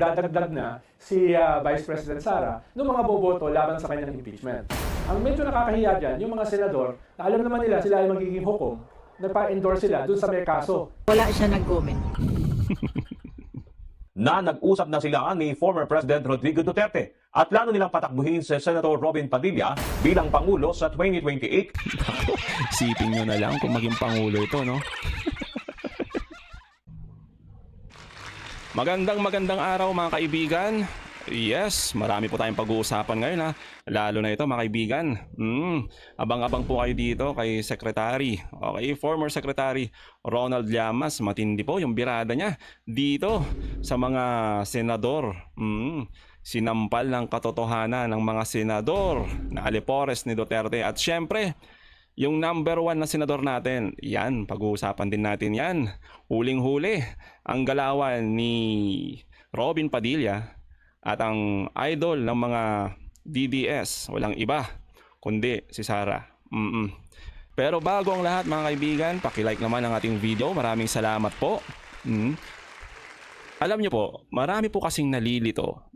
dadagdag na si Vice President Sara ng mga boboto laban sa kanyang impeachment. Ang medyo nakakahiya dyan, yung mga senador, na alam naman nila sila ay magiging hukom, nagpa-endorse sila dun sa may kaso. Wala siya nag-comment. Na nag-usap na sila ni former President Rodrigo Duterte at plano nilang patakbuhin si Senator Robin Padilla bilang Pangulo sa 2028. Isipin nyo na lang kung maging Pangulo ito, no? Magandang araw mga kaibigan. Yes, marami po tayong pag-uusapan ngayon ha. Lalo na ito mga kaibigan. Abang-abang po kayo dito kay Secretary. Okay, former Secretary Ronald Llamas. Matindi po yung birada niya dito sa mga senador. Sinampal ng katotohanan ng mga senador na alipores ni Duterte. At syempre, yung number 1 na senador natin, yan, pag-uusapan din natin yan. Huling-huli, ang galawan ni Robin Padilla at ang idol ng mga DDS, walang iba, kundi si Sara. Pero bago ang lahat mga kaibigan, paki-like naman ang ating video. Maraming salamat po. Alam nyo po, marami po kasing nalilito.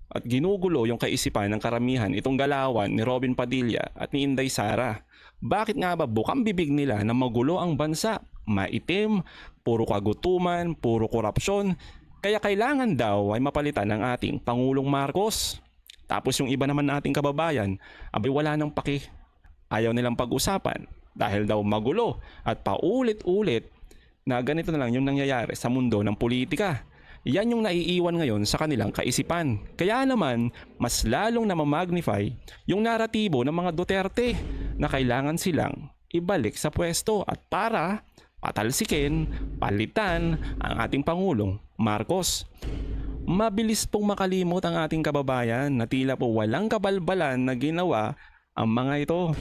At ginugulo yung kaisipan ng karamihan itong galawan ni Robin Padilla at ni Inday Sara. Bakit nga ba bukang bibig nila na magulo ang bansa? Maitim, puro kagutuman, puro korupsyon. Kaya kailangan daw ay mapalitan ng ating Pangulong Marcos. Tapos yung iba naman nating kababayan, abay wala nang paki. Ayaw nilang pag-usapan dahil daw magulo at paulit-ulit na ganito na lang yung nangyayari sa mundo ng politika. Yan yung naiiwan ngayon sa kanilang kaisipan. Kaya naman, mas lalong na mamagnify yung naratibo ng mga Duterte na kailangan silang ibalik sa pwesto at para patalsikin, palitan ang ating Pangulong Marcos. Mabilis pong makalimot ang ating kababayan na tila po walang kabalbalan na ginawa ang mga ito.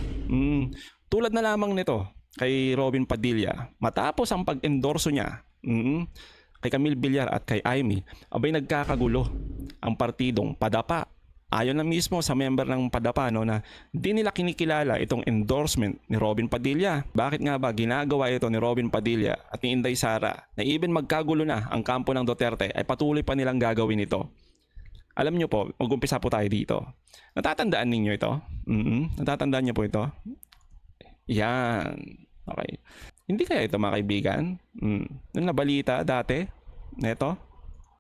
Tulad na lamang nito kay Robin Padilla. Matapos ang pag-endorso niya, kay Camille Villar at kay Amy, abay nagkakagulo ang partidong PADAPA. Ayon na mismo sa member ng PADAPA na di nila kinikilala itong endorsement ni Robin Padilla. Bakit nga ba ginagawa ito ni Robin Padilla at ni Inday Sara na even magkagulo na ang kampo ng Duterte ay patuloy pa nilang gagawin ito? Alam nyo po, mag-umpisa po tayo dito. Natatandaan ninyo ito? Natatandaan nyo po ito? Yan. Okay. Hindi kaya ito mga kaibigan? Nung nabalita dati? Neto?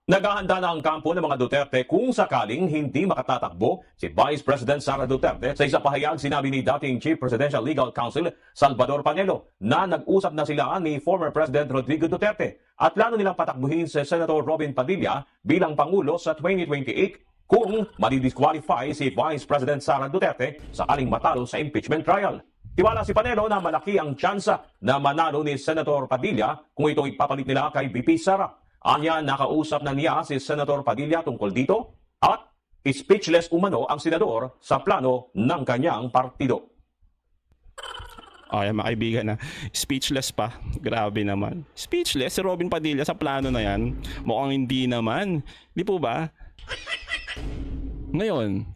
Naghahanda na ang kampo ng mga Duterte kung sakaling hindi makatatakbo si Vice President Sara Duterte. Sa isa pahayag, sinabi ni dating Chief Presidential Legal Counsel Salvador Panelo na nag-usap na sila ni former President Rodrigo Duterte at plano nilang patakbuhin si Senator Robin Padilla bilang Pangulo sa 2028 kung madidisqualify si Vice President Sara Duterte sakaling matalo sa impeachment trial. Tiwala si Panelo na malaki ang tsansa na manalo ni Senator Padilla kung ito ipapalit nila kay VP Sara. Anya, nakausap na niya si Senator Padilla tungkol dito at speechless umano ang senador sa plano ng kanyang partido. Ay, mga kaibigan na speechless pa. Grabe naman. Speechless si Robin Padilla sa plano na yan. Mukhang hindi naman. Di po ba? Ngayon,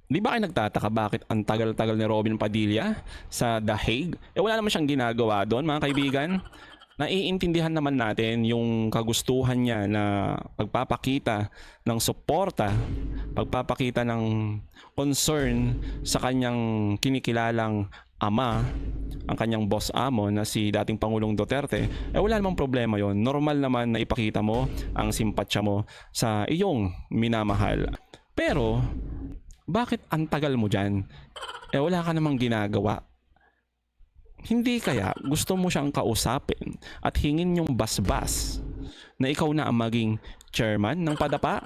di ba kayo nagtataka bakit ang tagal-tagal ni Robin Padilla sa The Hague? Wala naman siyang ginagawa doon mga kaibigan. Naiintindihan naman natin yung kagustuhan niya na pagpapakita ng suporta, pagpapakita ng concern sa kanyang kinikilalang ama, ang kanyang boss amo na si dating Pangulong Duterte. Wala namang problema yon. Normal naman na ipakita mo ang simpatsya mo sa iyong minamahal. Pero, bakit ang tagal mo dyan? Wala ka namang ginagawa. Hindi kaya gusto mo siyang kausapin at hingin yung basbas na ikaw na ang maging chairman ng PADAPA?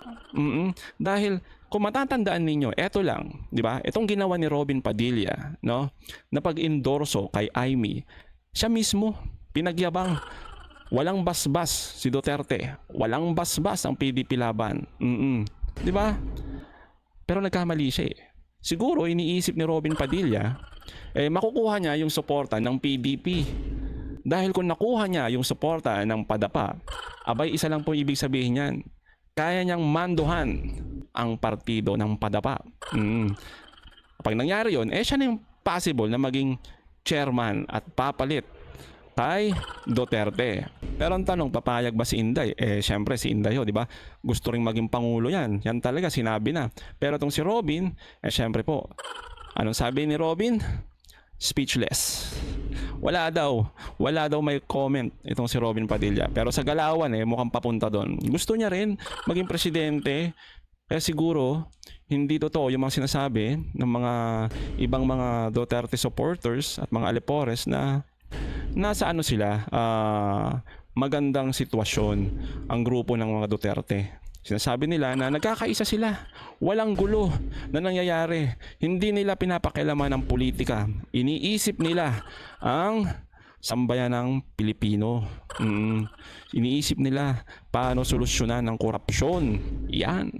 Dahil kung matatandaan ninyo, eto lang, di ba? Itong ginawa ni Robin Padilla, no? Na pag-endorso kay Amy, siya mismo pinagyabang. Walang basbas si Duterte. Walang basbas ang PDP laban. Di ba? Pero nagkamali siya eh. Siguro iniisip ni Robin Padilla, makukuha niya yung suporta ng PDP. Dahil kung nakuha niya yung suporta ng PADAPA, abay isa lang po ibig sabihin niyan. Kaya niyang manduhan ang partido ng PADAPA. Kapag nangyari yun, siya na yung possible na maging chairman at papalit kay Duterte. Pero ang tanong, papayag ba si Inday? Syempre si Inday ho, di ba? Gusto ring maging pangulo yan. Yan talaga, sinabi na. Pero itong si Robin, syempre po, anong sabi ni Robin? Speechless. Wala daw may comment itong si Robin Padilla. Pero sa galawan mukhang papunta doon. Gusto niya rin maging presidente. Kaya siguro hindi totoo yung mga sinasabi ng mga ibang mga Duterte supporters at mga Alipores na nasa ano sila, magandang sitwasyon ang grupo ng mga Duterte. Sinasabi nila na nagkakaisa sila. Walang gulo na nangyayari. Hindi nila pinapakialaman ang politika. Iniisip nila ang sambayan ng Pilipino. Iniisip nila paano solusyonan ang korupsyon. Yan.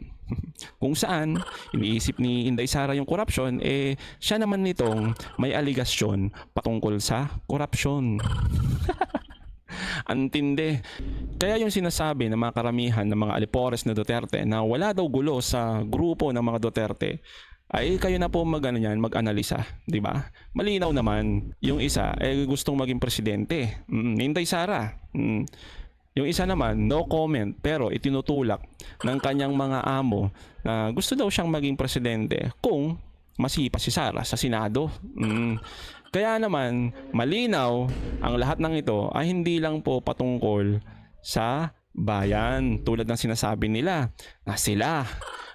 Kung saan, iniisip ni Inday Sara yung korupsyon, siya naman nitong may aligasyon patungkol sa korupsyon. Antindi. Kaya yung sinasabi ng mga karamihan ng mga Alipores na Duterte na wala daw gulo sa grupo ng mga Duterte, ay kayo na po mag-analisa, di ba? Malinaw naman, yung isa gustong maging presidente. Inday Sara. Yung isa naman, no comment, pero itinutulak ng kanyang mga amo na gusto daw siyang maging presidente kung masipa si Sara sa Senado. Kaya naman, malinaw ang lahat ng ito ay hindi lang po patungkol sa bayan. Tulad ng sinasabi nila na sila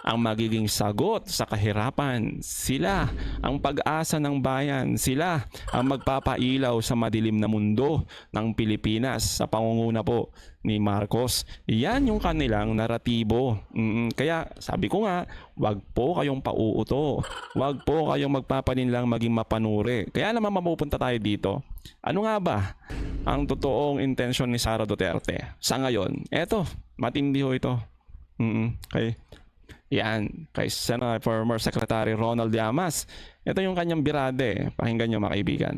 ang magiging sagot sa kahirapan. Sila ang pag-asa ng bayan. Sila ang magpapailaw sa madilim na mundo ng Pilipinas sa pangunguna po ni Marcos. Yan yung kanilang naratibo. Kaya sabi ko nga, wag po kayong pauuto. Wag po kayong magpapaninlang maging mapanuri. Kaya naman mapupunta tayo dito. Ano nga ba ang totoong intensyon ni Sara Duterte sa ngayon? Eto, matindi ho ito. Okay. Yan, kay former Secretary Ronald Llamas. Ito yung kanyang birade. Pakinggan nyo mga kaibigan.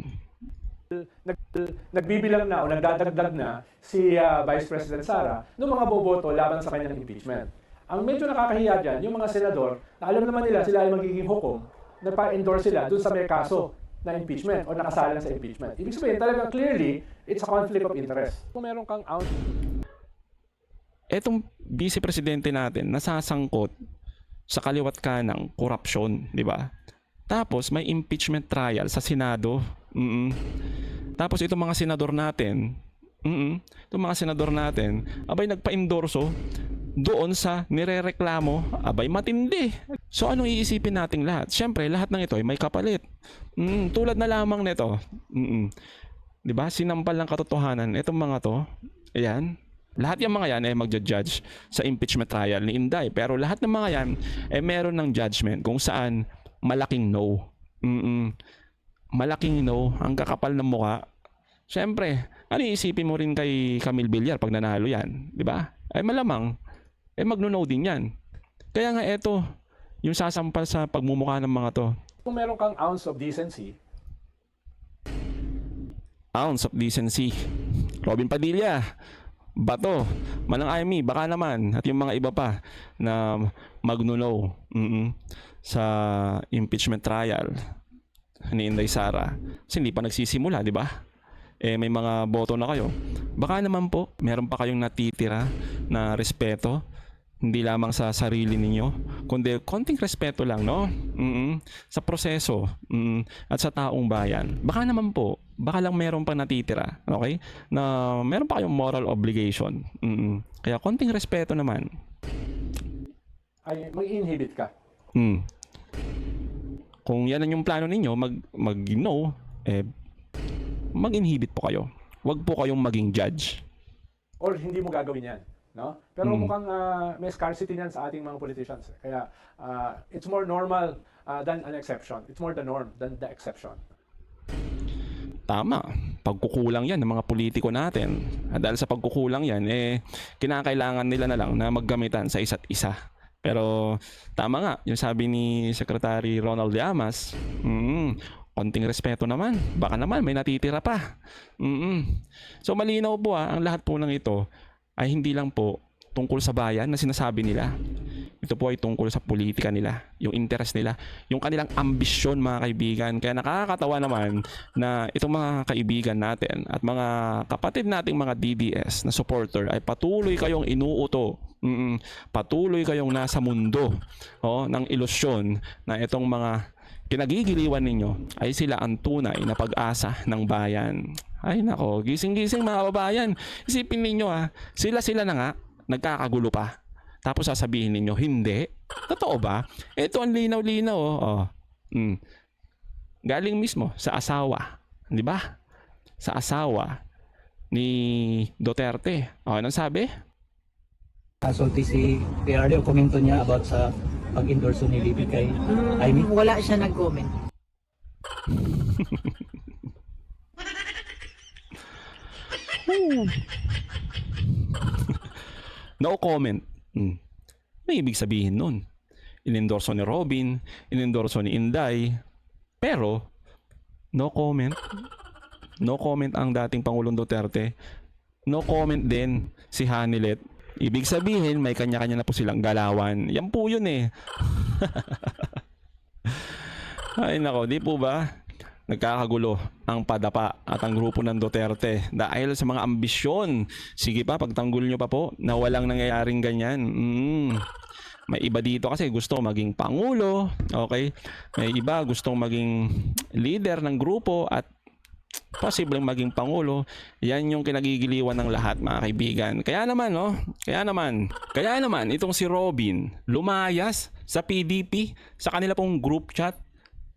Nagbibilang na o nagdadagdag na si Vice President Sara ng mga boboto laban sa kanyang impeachment. Ang medyo nakakahiya dyan, yung mga senador na alam naman nila sila ay magiging hukom, nagpa-endorse sila dun sa may kaso na impeachment o nakasalang sa impeachment. Ibig sabihin talaga clearly, it's a conflict of interest. Kung meron kang Etong vice presidente natin nasasangkot sa kaliwat kanang korupsyon, di ba? Tapos may impeachment trial sa Senado. Tapos itong mga senador natin, abay nagpa-endorso doon sa nirereklamo, abay matindi. So anong iisipin nating lahat? Siyempre, lahat ng ito ay may kapalit. Tulad na lamang nito. Di ba? Sinampal ng katotohanan itong mga to. Ayan. Lahat yung mga yan ay magja-judge sa impeachment trial ni Inday. Pero lahat ng mga yan ay meron ng judgment kung saan malaking no. Malaking no, ang kakapal ng mukha. Siyempre, ano iisipin mo rin kay Camille Villar pag nanalo yan? Di ba? Ay malamang, magno-no din yan. Kaya nga eto, yung sasampal sa pagmumukha ng mga to. Kung meron kang ounce of decency. Ounce of decency. Robin Padilla. Bato, Manang Amy, baka naman, at yung mga iba pa na magno-no sa impeachment trial ni Inday Sara. Kasi hindi pa nagsisimula, di ba? May mga boto na kayo. Baka naman po, meron pa kayong natitira na respeto, hindi lamang sa sarili ninyo, kundi konting respeto lang, no? Sa proseso at sa taong bayan. Baka naman po, baka lang meron pa natitira, okay? Na meron pa kayong moral obligation. Kaya konting respeto naman. Ay, mag-inhibit ka. Kung yan ang yung plano ninyo, mag-no, mag-inhibit po kayo. Huwag po kayong maging judge. Or hindi mo gagawin yan. No? Pero mukhang may scarcity niyan sa ating mga politicians. Kaya it's more normal than an exception. It's more the norm than the exception. Tama. Pagkukulang yan ng mga politiko natin. At dahil sa pagkukulang yan, kinakailangan nila na lang na maggamitan sa isa't isa. Pero tama nga, yung sabi ni Secretary Ronald Llamas, konting respeto naman. Baka naman may natitira pa. So malinaw po ang lahat po ng ito ay hindi lang po tungkol sa bayan na sinasabi nila. Ito po ay tungkol sa politika nila, yung interest nila, yung kanilang ambisyon mga kaibigan. Kaya nakakatawa naman na itong mga kaibigan natin at mga kapatid nating mga DDS na supporter ay patuloy kayong inuuto. Patuloy kayong nasa mundo ng ilusyon na itong mga kinagigiliwan ninyo ay sila ang tunay na pag-asa ng bayan. Ay nako, gising-gising mga babayan. Isipin ninyo sila na nga, nagkakagulo pa. Tapos sasabihin ninyo, hindi. Totoo ba? Ito ang linaw-linaw. Galing mismo sa asawa. Di ba? Sa asawa ni Duterte. Anong sabi? Kasulti si PRD o komento niya about sa pag-endorso ni Libby kay Amy. Wala siya nag-comment. No comment. May ibig sabihin nun. Inendorso ni Robin, inendorso ni Inday, pero no comment. No comment ang dating Pangulong Duterte. No comment din si Hanilet. Ibig sabihin, may kanya-kanya na po silang galawan. Yan po yun eh. Ay nako, di po ba? Nagkakagulo ang PADAPA at ang grupo ng Duterte dahil sa mga ambisyon. Sige pa, pagtanggol nyo pa po na walang nangyayaring ganyan. May iba dito kasi gusto maging pangulo, okay? May iba gustong maging leader ng grupo at posibleng maging pangulo. Yan yung kinagigiliwan ng lahat mga kaibigan. Kaya naman itong si Robin lumayas sa PDP sa kanila pong group chat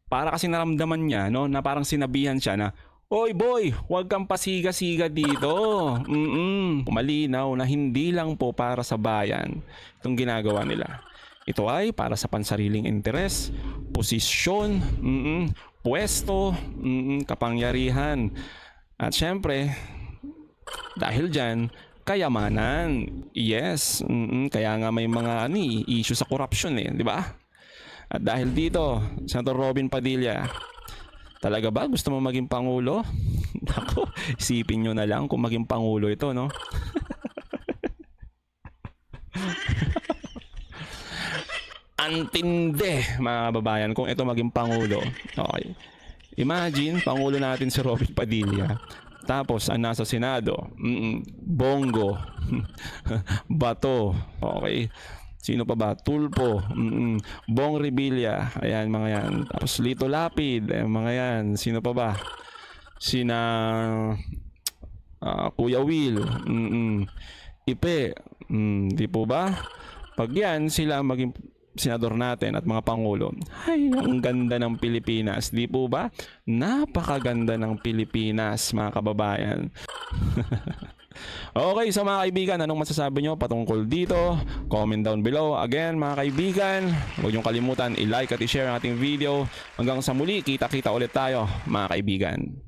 para kasi naramdaman niya na parang sinabihan siya na, "Oy boy, huwag kang pasiga-siga dito." Malinaw na hindi lang po para sa bayan itong ginagawa nila. Ito ay para sa pansariling interes, posisyon, pwesto, kapangyarihan. At syempre, dahil dyan, kayamanan. Yes, kaya nga may mga issue sa corruption di ba? At dahil dito, Senator Robin Padilla, talaga ba gusto mo maging pangulo? Ako, isipin nyo na lang kung maging pangulo ito, no? Antindi, mga kababayan, kung ito maging pangulo. Okay. Imagine, pangulo natin si Robin Padilla. Tapos, ang nasa Senado, Bongo, Bato, okay. Sino pa ba? Tulpo, Bong Revilla, ayan mga yan. Tapos Lito Lapid, mga yan. Sino pa ba? Sina Kuya Will, Ipe, di po ba? Pag yan sila maging senador natin at mga pangulo, ay, ang ganda ng Pilipinas, di po ba? Napakaganda ng Pilipinas, mga kababayan. Okay, so mga kaibigan, anong masasabi nyo patungkol dito? Comment down below. Again, mga kaibigan, huwag niyong kalimutan i-like at i-share ang ating video. Hanggang sa muli, kita-kita ulit tayo, mga kaibigan.